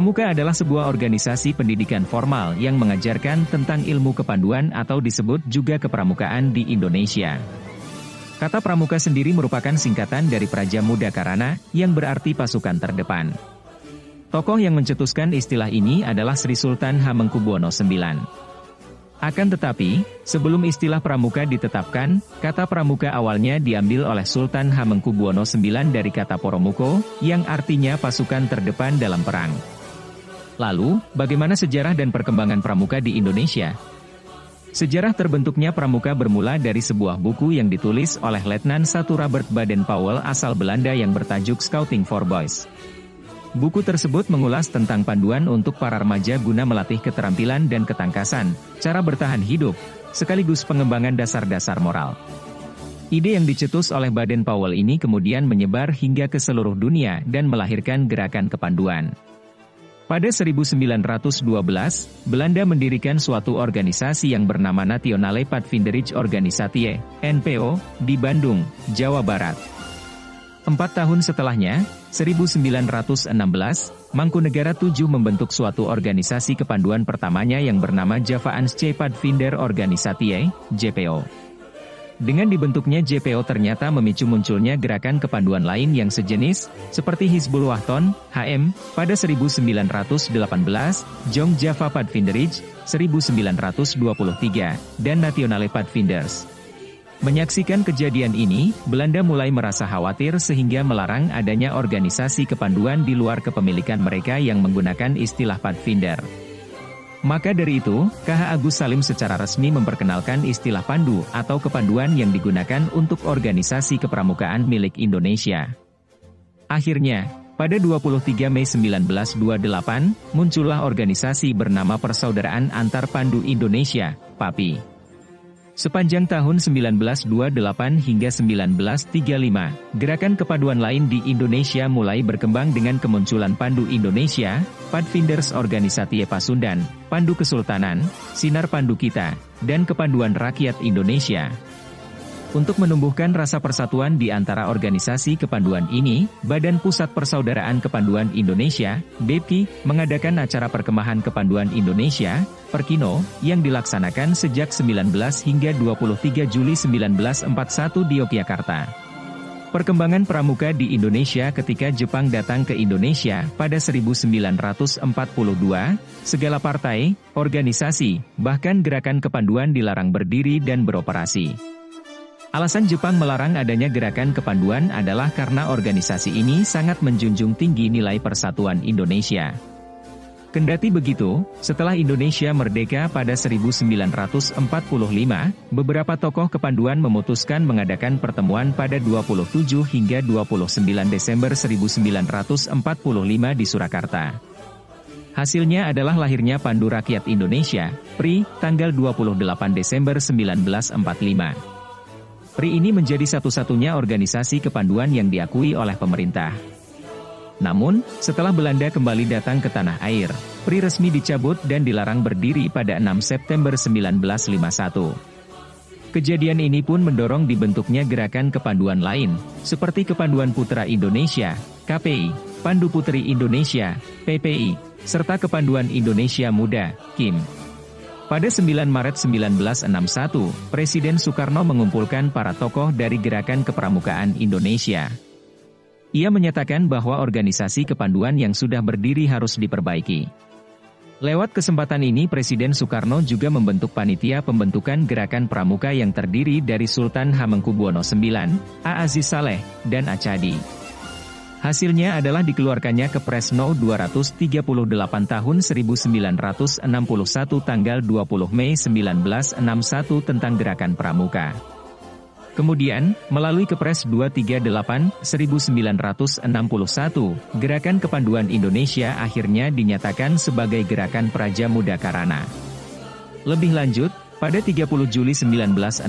Pramuka adalah sebuah organisasi pendidikan formal yang mengajarkan tentang ilmu kepanduan atau disebut juga kepramukaan di Indonesia. Kata pramuka sendiri merupakan singkatan dari Praja Muda Karana, yang berarti pasukan terdepan. Tokoh yang mencetuskan istilah ini adalah Sri Sultan Hamengkubuwono IX. Akan tetapi, sebelum istilah pramuka ditetapkan, kata pramuka awalnya diambil oleh Sultan Hamengkubuwono IX dari kata poromuko, yang artinya pasukan terdepan dalam perang. Lalu, bagaimana sejarah dan perkembangan pramuka di Indonesia? Sejarah terbentuknya pramuka bermula dari sebuah buku yang ditulis oleh Letnan 1 Robert Baden-Powell asal Belanda yang bertajuk Scouting for Boys. Buku tersebut mengulas tentang panduan untuk para remaja guna melatih keterampilan dan ketangkasan, cara bertahan hidup, sekaligus pengembangan dasar-dasar moral. Ide yang dicetus oleh Baden-Powell ini kemudian menyebar hingga ke seluruh dunia dan melahirkan gerakan kepanduan. Pada 1912, Belanda mendirikan suatu organisasi yang bernama Nationale Padvinderij Organisatie, NPO, di Bandung, Jawa Barat. 4 tahun setelahnya, 1916, Mangkunegara VII membentuk suatu organisasi kepanduan pertamanya yang bernama Javaanse Padvinder Organisatie, JPO. Dengan dibentuknya JPO ternyata memicu munculnya gerakan kepanduan lain yang sejenis, seperti Hizbul Wahton, HM, pada 1918, Jong Java Padvinderij, 1923, dan Nationale Padvinders. Menyaksikan kejadian ini, Belanda mulai merasa khawatir sehingga melarang adanya organisasi kepanduan di luar kepemilikan mereka yang menggunakan istilah Padvinder. Maka dari itu, KH Agus Salim secara resmi memperkenalkan istilah pandu atau kepanduan yang digunakan untuk organisasi kepramukaan milik Indonesia. Akhirnya, pada 23 Mei 1928, muncullah organisasi bernama Persaudaraan Antar Pandu Indonesia, PAPI. Sepanjang tahun 1928 hingga 1935, gerakan kepanduan lain di Indonesia mulai berkembang dengan kemunculan Pandu Indonesia, Padvinders Organisatie Pasundan, Pandu Kesultanan, Sinar Pandu Kita, dan Kepanduan Rakyat Indonesia. Untuk menumbuhkan rasa persatuan di antara organisasi kepanduan ini, Badan Pusat Persaudaraan Kepanduan Indonesia, BPI, mengadakan acara Perkemahan Kepanduan Indonesia, Perkino, yang dilaksanakan sejak 19 hingga 23 Juli 1941 di Yogyakarta. Perkembangan pramuka di Indonesia ketika Jepang datang ke Indonesia pada 1942, segala partai, organisasi, bahkan gerakan kepanduan dilarang berdiri dan beroperasi. Alasan Jepang melarang adanya gerakan kepanduan adalah karena organisasi ini sangat menjunjung tinggi nilai persatuan Indonesia. Kendati begitu, setelah Indonesia merdeka pada 1945, beberapa tokoh kepanduan memutuskan mengadakan pertemuan pada 27 hingga 29 Desember 1945 di Surakarta. Hasilnya adalah lahirnya Pandu Rakyat Indonesia, PRI, tanggal 28 Desember 1945. PRI ini menjadi satu-satunya organisasi kepanduan yang diakui oleh pemerintah. Namun, setelah Belanda kembali datang ke tanah air, PRI resmi dicabut dan dilarang berdiri pada 6 September 1951. Kejadian ini pun mendorong dibentuknya gerakan kepanduan lain, seperti Kepanduan Putra Indonesia, KPI, Pandu Putri Indonesia, PPI, serta Kepanduan Indonesia Muda, KIM. Pada 9 Maret 1961, Presiden Soekarno mengumpulkan para tokoh dari gerakan kepramukaan Indonesia. Ia menyatakan bahwa organisasi kepanduan yang sudah berdiri harus diperbaiki. Lewat kesempatan ini Presiden Soekarno juga membentuk panitia pembentukan gerakan pramuka yang terdiri dari Sultan Hamengkubuwono IX, A. Aziz Saleh, dan A. Chadi. Hasilnya adalah dikeluarkannya Kepres No. 238 tahun 1961 tanggal 20 Mei 1961 tentang gerakan pramuka. Kemudian, melalui Kepres 238 1961, Gerakan Kepanduan Indonesia akhirnya dinyatakan sebagai Gerakan Praja Muda Karana. Lebih lanjut, pada 30 Juli 1961,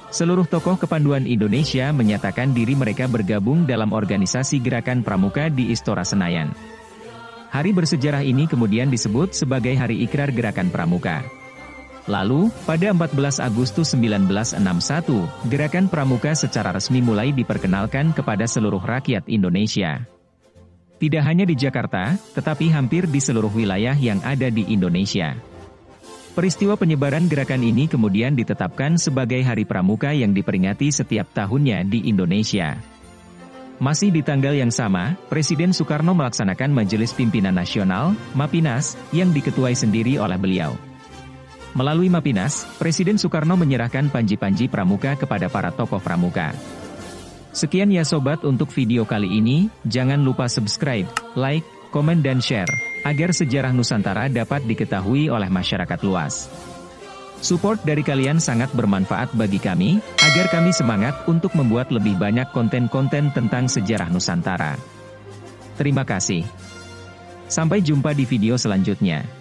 seluruh tokoh kepanduan Indonesia menyatakan diri mereka bergabung dalam organisasi Gerakan Pramuka di Istora Senayan. Hari bersejarah ini kemudian disebut sebagai Hari Ikrar Gerakan Pramuka. Lalu, pada 14 Agustus 1961, Gerakan Pramuka secara resmi mulai diperkenalkan kepada seluruh rakyat Indonesia. Tidak hanya di Jakarta, tetapi hampir di seluruh wilayah yang ada di Indonesia. Peristiwa penyebaran gerakan ini kemudian ditetapkan sebagai Hari Pramuka yang diperingati setiap tahunnya di Indonesia. Masih di tanggal yang sama, Presiden Soekarno melaksanakan Majelis Pimpinan Nasional, MAPINAS, yang diketuai sendiri oleh beliau. Melalui MAPINAS, Presiden Soekarno menyerahkan panji-panji pramuka kepada para tokoh pramuka. Sekian ya sobat untuk video kali ini, jangan lupa subscribe, like, komen dan share, agar sejarah Nusantara dapat diketahui oleh masyarakat luas. Support dari kalian sangat bermanfaat bagi kami, agar kami semangat untuk membuat lebih banyak konten-konten tentang sejarah Nusantara. Terima kasih. Sampai jumpa di video selanjutnya.